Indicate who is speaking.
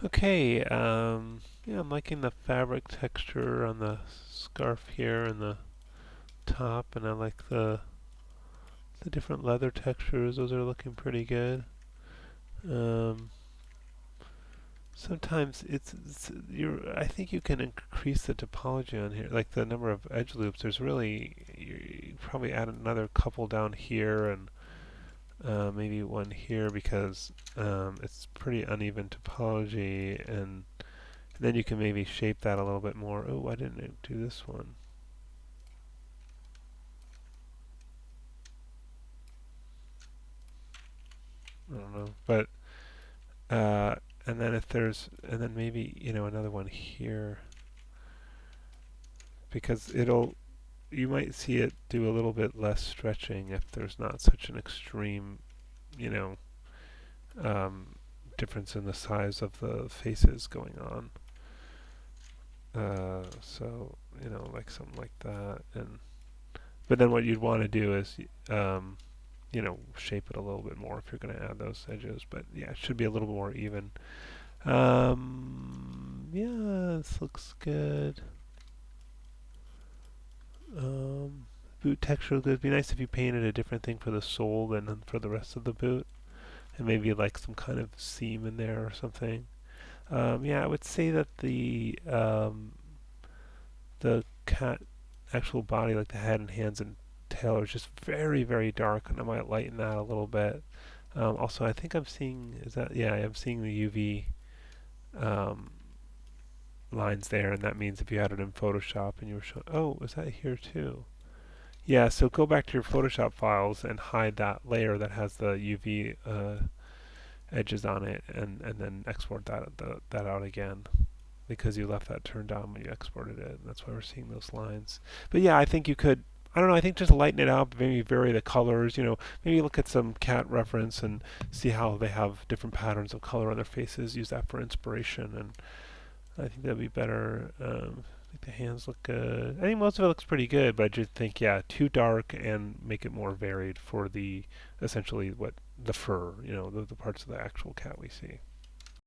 Speaker 1: Okay, yeah, I'm liking the fabric texture on the scarf here and the top, and I like the different leather textures. Those are looking pretty good. Um, Sometimes it's I think you can increase the topology on here, like the number of edge loops. There's really you probably add another couple down here and maybe one here because it's pretty uneven topology, and then you can maybe shape that a little bit more. Oh, why didn't it do this one? I don't know, but uh, and then if there's and then maybe another one here because it'll you might see it do a little bit less stretching if there's not such an extreme, you know, um, difference in the size of the faces going on. So like something like that, and but then what you'd want to do is, um, shape it a little bit more if you're going to add those edges. But yeah, it should be a little more even. Yeah, this looks good. Um, Boot texture looks good. It'd be nice if you painted a different thing for the sole than for the rest of the boot, and maybe like some kind of seam in there or something. Yeah, I would say that the cat actual body, like the head and hands and tail, are just very, very dark, and I might lighten that a little bit. Also, I think I'm seeing, is that, yeah, I'm seeing the UV um, lines there, and that means if you had it in Photoshop and you were showing, oh, is that here too? Yeah, so go back to your Photoshop files and hide that layer that has the UV edges on it, and then export that out again because you left that turned on when you exported it. And that's why we're seeing those lines. But yeah, I think you could. I don't know. I think just lighten it up, maybe vary the colors. Maybe look at some cat reference and see how they have different patterns of color on their faces. Use that for inspiration, and I think that'd be better. I think the hands look good. I think most of it looks pretty good, but I just think yeah, too dark and make it more varied for the essentially what the fur. The parts of the actual cat we see.